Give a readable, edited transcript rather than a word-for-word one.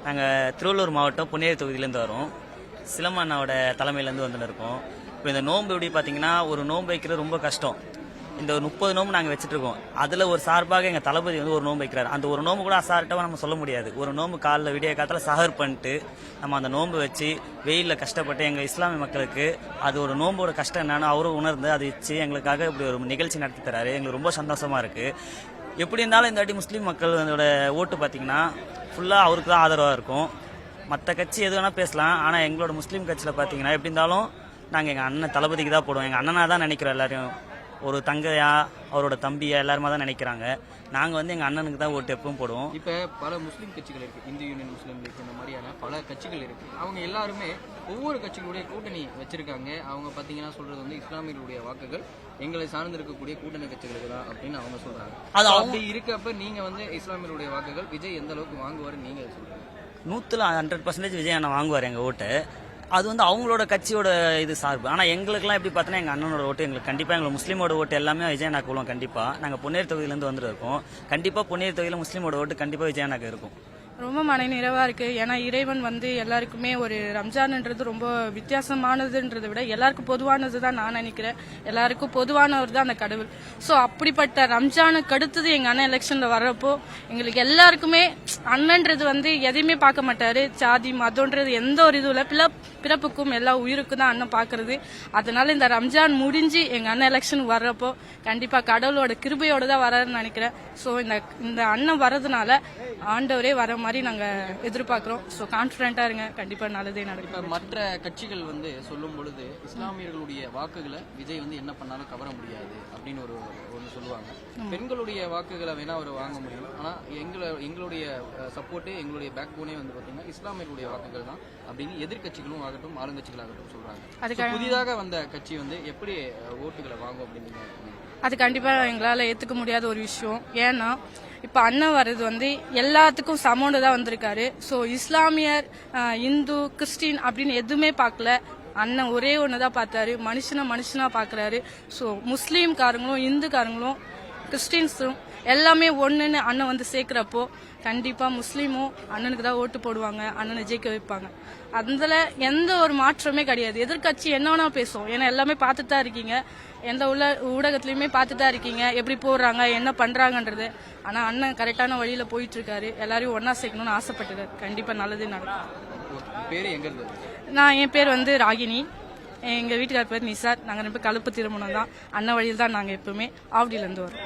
நாங்கள் திருவள்ளூர் மாவட்டம் புன்னேரி தொகுதியிலேருந்து வரோம். சிலம்பண்ணாவோட தலைமையிலேருந்து வந்துன்னு இருக்கோம். இப்போ இந்த நோன்பு எப்படி பார்த்தீங்கன்னா, ஒரு நோன்பு வைக்கிறது ரொம்ப கஷ்டம். இந்த ஒரு 30 நோம்பு நாங்கள் வச்சுட்ருக்கோம். அதில் ஒரு சார்பாக எங்கள் தளபதி வந்து ஒரு நோம்பு வைக்கிறார். அந்த ஒரு நோம்பு கூட அசால்ட்டாக நம்ம சொல்ல முடியாது. ஒரு நோம்பு காலைல விடிய காலத்தில் சஹர் பண்ணிட்டு நம்ம அந்த நோம்பு வச்சு வெயிலில் கஷ்டப்பட்டு எங்கள் இஸ்லாமிய மக்களுக்கு அது ஒரு நோம்போட கஷ்டம் என்னன்னு அவரும் உணர்ந்து அதை வச்சு எங்களுக்காக இப்படி ஒரு நிகழ்ச்சி நடத்தி தராரு. எங்களுக்கு ரொம்ப சந்தோஷமாக இருக்குது. எப்படி இருந்தாலும் இந்த வாட்டி முஸ்லீம் மக்களோட ஓட்டு பார்த்தீங்கன்னா ஃபுல்லாக அவருக்கு தான் ஆதரவாக இருக்கும். மற்ற கட்சி எது வேணால் பேசலாம், ஆனால் எங்களோட முஸ்லீம் கட்சியில் பார்த்தீங்கன்னா எப்படி இருந்தாலும் நாங்கள் எங்கள் அண்ணன் தளபதிக்கு தான் போடுவோம். எங்கள் அண்ணனாக தான் நினைக்கிறோம். எல்லாரையும் ஒரு தங்கையா அவரோட தம்பியா எல்லாருமா தான் நினைக்கிறாங்க. நாங்கள் வந்து எங்கள் அண்ணனுக்கு தான் ஓட்டு எப்பவும் போடுவோம். இப்போ பல முஸ்லீம் கட்சிகள் இருக்குது, இந்து யூனியன் முஸ்லீம் லீக் இந்த மாதிரியான பல கட்சிகள் இருக்குது. அவங்க எல்லாருமே ஒவ்வொரு கட்சிகளுடைய கூட்டணி வச்சிருக்காங்க. அவங்க பார்த்தீங்கன்னா சொல்கிறது வந்து இஸ்லாமியர்களுடைய வாக்குகள் எங்களை சார்ந்திருக்கக்கூடிய கூட்டணி கட்சிகளுக்கு தான் அப்படின்னு அவங்க சொல்கிறாங்க. அது அப்படி இருக்கப்ப நீங்கள் வந்து இஸ்லாமியர்களுடைய வாக்குகள் விஜய் எந்த அளவுக்கு வாங்குவார் நீங்கள் சொல்கிறீங்க? 100% விஜய் அண்ணன் வாங்குவார் எங்கள் ஓட்டு. அது வந்து அவங்களோட கட்சியோட இது சார்பு. ஆனால் எங்களுக்குலாம் எப்படி பார்த்தோன்னா எங்கள் அண்ணனோட ஓட்டு எங்களுக்கு கண்டிப்பாக எங்களுக்கு முஸ்லீமோட ஓட்டு எல்லாமே விஜய் அண்ணாக்கு விழும். கண்டிப்பாக நாங்கள் புன்னேரி தொகுதியிலேருந்து வந்துருக்கோம். கண்டிப்பாக புன்னேரி தொகுதியில் முஸ்லீமோட ஓட்டு கண்டிப்பாக விஜய் அண்ணாக்கு இருக்கும். ரொம்ப மனநிறைவாக இருக்குது. ஏன்னா இறைவன் வந்து எல்லாருக்குமே ஒரு ரம்ஜான்ன்றது ரொம்ப வித்தியாசமானதுன்றதை விட எல்லாருக்கும் பொதுவானது தான் நான் நினைக்கிறேன். எல்லாருக்கும் பொதுவானவர் தான் அந்த கடவுள். ஸோ அப்படிப்பட்ட ரம்ஜானுக்கு அடுத்தது எங்கள் அண்ணன் எலெக்ஷனில் வர்றப்போ எங்களுக்கு எல்லாருக்குமே அண்ணன்றது வந்து எதையுமே பார்க்க மாட்டார். ஜாதி மதம்ன்றது எந்த ஒரு இதுவில் பிறப்புக்கும் எல்லா உயிருக்கும் தான் அண்ணன் பார்க்கறது. அதனால இந்த ரம்ஜான் முடிஞ்சு எங்கள் அண்ணன் எலெக்ஷனுக்கு வர்றப்போ கண்டிப்பாக கடவுளோட கிருபையோடு தான் வராருன்னு நினைக்கிறேன். ஸோ இந்த அண்ணன் வர்றதுனால ஆண்டவரே வர மாதிரி நாங்கள் எதிர்பார்க்குறோம். ஸோ கான்ஃபிடென்ட்டாக இருங்க, கண்டிப்பாக நல்லதே நடக்கும். இப்போ மற்ற கட்சிகள் வந்து சொல்லும் பொழுது இஸ்லாமியர்களுடைய வாக்குகளை விஜய் வந்து என்ன பண்ணாலும் கவர முடியாது அப்படின்னு ஒன்று சொல்லுவாங்க. பெண்களுடைய வாக்குகளை வேணா அவர் வாங்க முடியும், ஆனால் எங்களுடைய சப்போர்ட்டு எங்களுடைய பேக் போனே வந்து பார்த்தீங்கன்னா இஸ்லாமியர்களுடைய வாக்குகள் தான் அப்படின்னு எதிர்கட்சிகளும் ஆகட்டும் ஆளுங்கட்சிகளாகட்டும் சொல்றாங்க. புதிதாக வந்த கட்சி வந்து எப்படி ஓட்டுகளை வாங்கும் அப்படின்னு அது கண்டிப்பாக எங்களால் ஏற்றுக்க முடியாத ஒரு விஷயம். ஏன்னா இப்போ அண்ணன் வர்றது வந்து எல்லாத்துக்கும் சமோண்டு தான் வந்திருக்காரு. ஸோ இஸ்லாமியர், இந்து, கிறிஸ்டின் அப்படின்னு எதுவுமே பார்க்கல. அண்ணன் ஒரே ஒன்று தான் பார்த்தாரு, மனுஷனா பார்க்குறாரு. ஸோ முஸ்லீம்காரங்களும் இந்துக்காரங்களும் கிறிஸ்டின்ஸும் எல்லாமே ஒன்றுன்னு அண்ணன் வந்து சேர்க்குறப்போ கண்டிப்பாக முஸ்லீமும் அண்ணனுக்கு தான் ஓட்டு போடுவாங்க, அண்ணனை ஜெயிக்க வைப்பாங்க. அதில் எந்த ஒரு மாற்றமே கிடையாது. எதிர்கட்சி என்ன வேணா பேசும், ஏன்னா எல்லாமே பார்த்துட்டு தான் இருக்கீங்க, எந்த ஊடகத்துலையுமே பார்த்துட்டு தான் இருக்கீங்க எப்படி போடுறாங்க என்ன பண்ணுறாங்கன்றது. ஆனால் அண்ணன் கரெக்டான வழியில் போயிட்டு இருக்காரு. எல்லாரையும் ஒன்றா சேர்க்கணும்னு ஆசைப்பட்டுருக்காரு. கண்டிப்பாக நல்லதே நடக்கும். என் பேர் வந்து ராகினி, எங்கள் வீட்டுக்கார பேர் நிசார். நாங்கள் 2 பேர் கலப்பு திருமணம் தான். அண்ணன் வழியில் தான் நாங்கள் எப்பவுமே ஆவடியிலேருந்து வரோம்.